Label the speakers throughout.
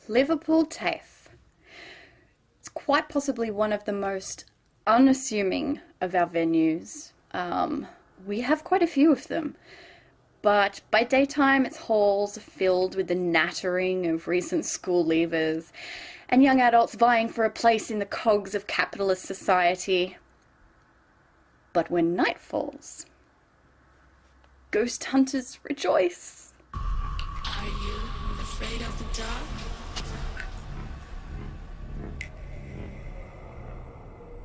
Speaker 1: Liverpool TAFE. It's quite possibly one of the most unassuming of our venues. We have quite a few of them, but by daytime its halls are filled with the nattering of recent school leavers and young adults vying for a place in the cogs of capitalist society. But when night falls, ghost hunters rejoice.
Speaker 2: Are you afraid of the dark?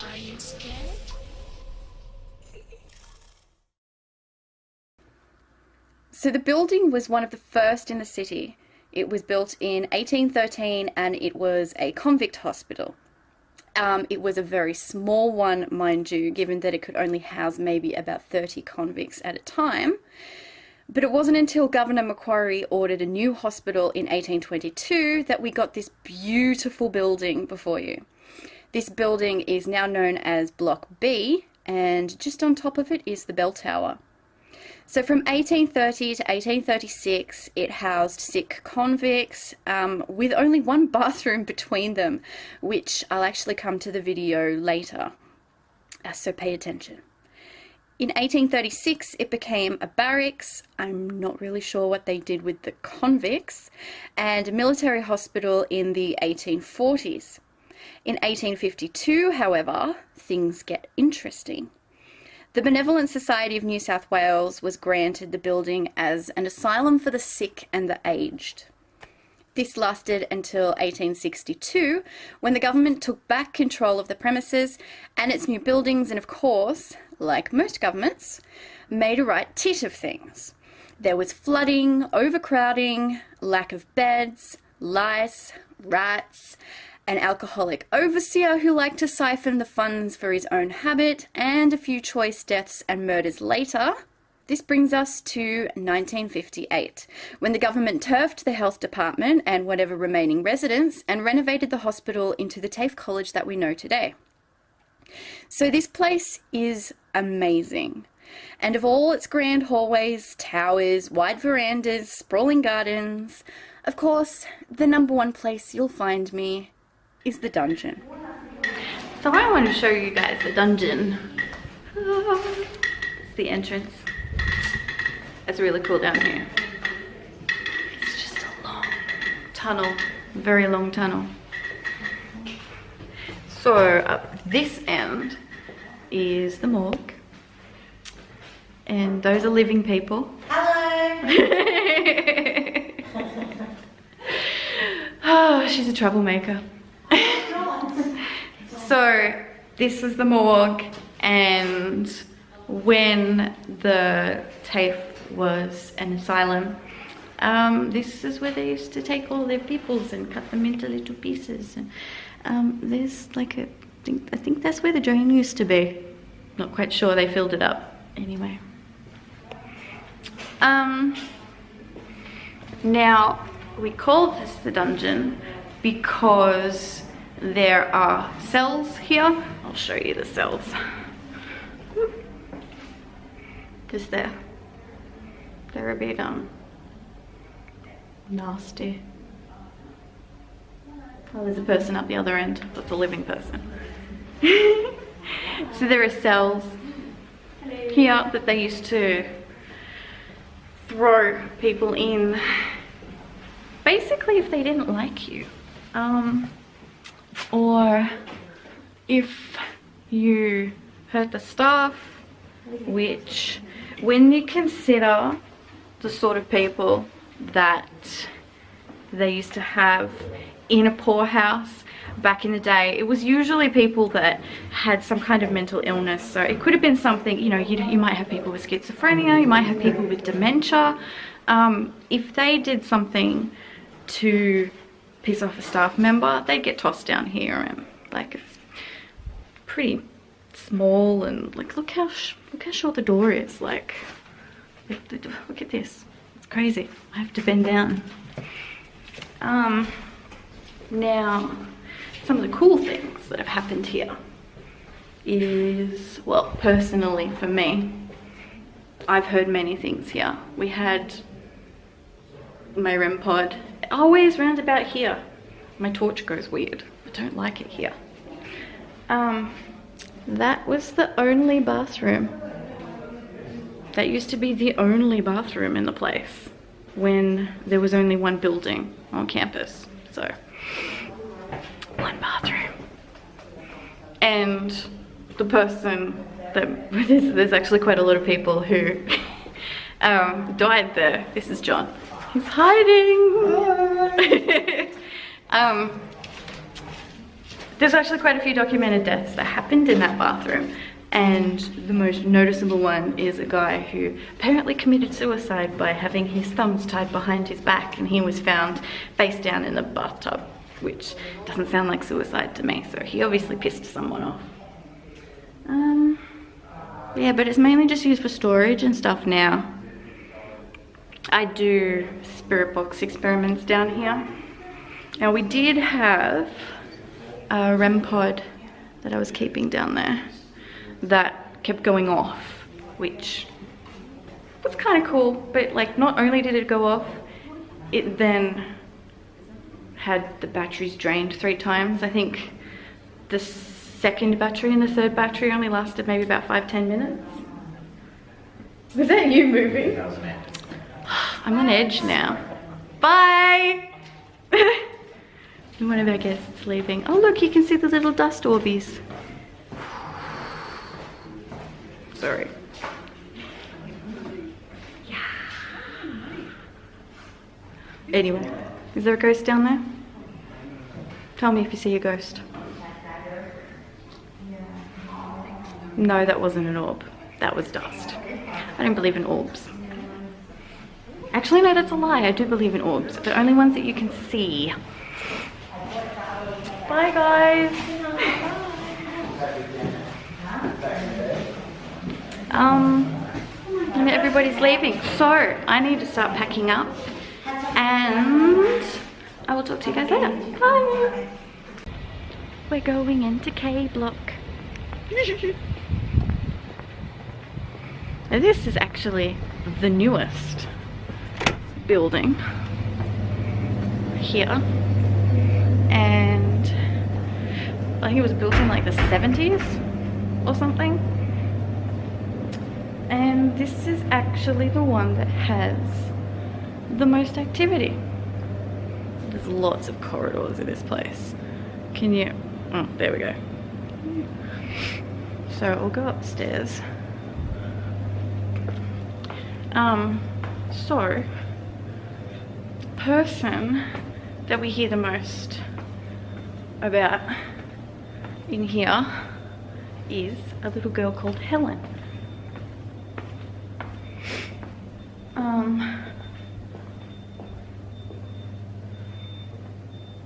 Speaker 2: Are you scared?
Speaker 1: So the building was one of the first in the city. It was built in 1813 and it was a convict hospital. It was a very small one, mind you, given that it could only house maybe about 30 convicts at a time. But it wasn't until Governor Macquarie ordered a new hospital in 1822 that we got this beautiful building before you. This building is now known as Block B, and just on top of it is the bell tower. So from 1830 to 1836, it housed sick convicts with only one bathroom between them, which I'll actually come to the video later, so pay attention. In 1836, it became a barracks. I'm not really sure what they did with the convicts, and a military hospital in the 1840s. In 1852, however, things get interesting. The Benevolent Society of New South Wales was granted the building as an asylum for the sick and the aged. This lasted until 1862, when the government took back control of the premises and its new buildings, and of course, like most governments, made a right tit of things. There was flooding, overcrowding, lack of beds, lice, rats, an alcoholic overseer who liked to siphon the funds for his own habit, and a few choice deaths and murders later. This brings us to 1958, when the government turfed the health department and whatever remaining residents and renovated the hospital into the TAFE college that we know today. So this place is amazing. And of all its grand hallways, towers, wide verandas, sprawling gardens, of course, the number one place you'll find me is the dungeon. So I want to show you guys the dungeon. It's the entrance. It's really cool down here. It's just a long tunnel, very long tunnel. So up this end is the morgue, and those are living people.
Speaker 3: Hello!
Speaker 1: Oh, she's a troublemaker. So this was the morgue, and when the TAFE was an asylum, this is where they used to take all their peoples and cut them into little pieces. And there's like I think that's where the drain used to be. Not quite sure, they filled it up. Anyway. Now, we call this the dungeon because there are cells here. I'll show you the cells. Because they're a bit nasty. Oh, there's a person up the other end. That's a living person. So there are cells here that they used to throw people in, basically if they didn't like you, or if you hurt the staff, which when you consider the sort of people that they used to have in a poorhouse back in the day, it was usually people that had some kind of mental illness. So it could have been something, you know, you might have people with schizophrenia, you might have people with dementia. If they did something to piss off a staff member, they'd get tossed down here, and like it's pretty small, and like look how short the door is. Like look at this, it's crazy. I have to bend down. Now some of the cool things that have happened here is, well, personally for me, I've heard many things here. We had my REM pod always round about here. My torch goes weird. I don't like it here. That was the only bathroom. That used to be the only bathroom in the place when there was only one building on campus. So, one bathroom. And the person that, there's actually quite a lot of people who died there. This is John. He's hiding. There's actually quite a few documented deaths that happened in that bathroom, and the most noticeable one is a guy who apparently committed suicide by having his thumbs tied behind his back, and he was found face down in the bathtub, which doesn't sound like suicide to me, so he obviously pissed someone off. Yeah, but it's mainly just used for storage and stuff now. I do spirit box experiments down here. Now we did have a REM pod that I was keeping down there that kept going off, which was kind of cool, but like not only did it go off, it then had the batteries drained 3 times. I think the second battery and the third battery only lasted maybe about 5-10 minutes. Was that you moving?
Speaker 3: That was an end.
Speaker 1: I'm on edge now. Bye! One of our guests leaving. Oh look, you can see the little dust orbies. Sorry. Yeah. Anyway, is there a ghost down there? Tell me if you see a ghost. No, that wasn't an orb. That was dust. I don't believe in orbs. Actually, no, that's a lie. I do believe in orbs. The only ones that you can see. Bye, guys. And everybody's leaving. So, I need to start packing up. And I will talk to you guys later. Bye. We're going into K block. Now, this is actually the newest building here, and I think it was built in like the 70s or something, and this is actually the one that has the most activity. There's lots of corridors in this place. Can you, oh, there we go. So we'll go upstairs. So person that we hear the most about in here is a little girl called Helen.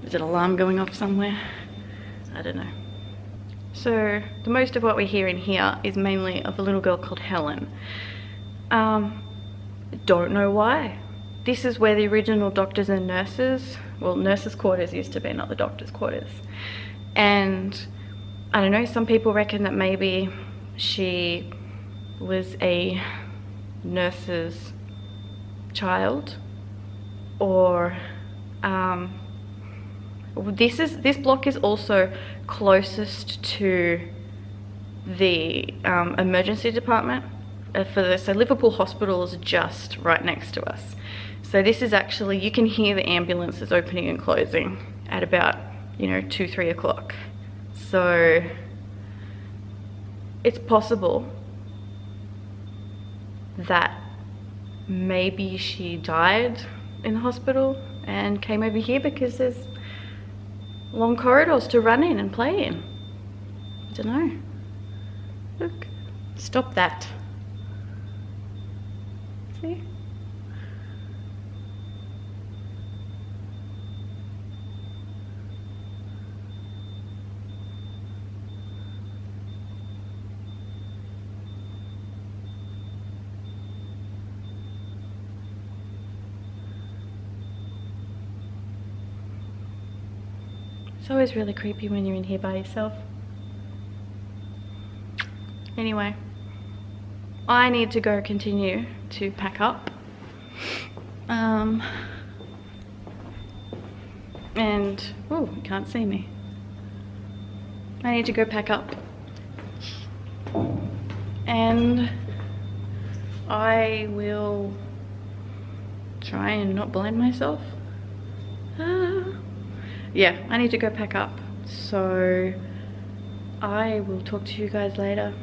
Speaker 1: Is an alarm going off somewhere? I don't know. So the most of what we hear in here is mainly of a little girl called Helen. Don't know why. This is where the original doctors and nurses, well, nurses' quarters used to be, not the doctors' quarters. And I don't know, some people reckon that maybe she was a nurse's child, or this block is also closest to the emergency department for this. So Liverpool Hospital is just right next to us. So this is actually, you can hear the ambulances opening and closing at about, you know, 2-3 o'clock. So it's possible that maybe she died in the hospital and came over here because there's long corridors to run in and play in. I don't know. Look, stop that. See? It's always really creepy when you're in here by yourself. Anyway, I need to go continue to pack up. And, oh, you can't see me. I need to go pack up. And I will try and not blind myself. Yeah, I need to go pack up. So I will talk to you guys later.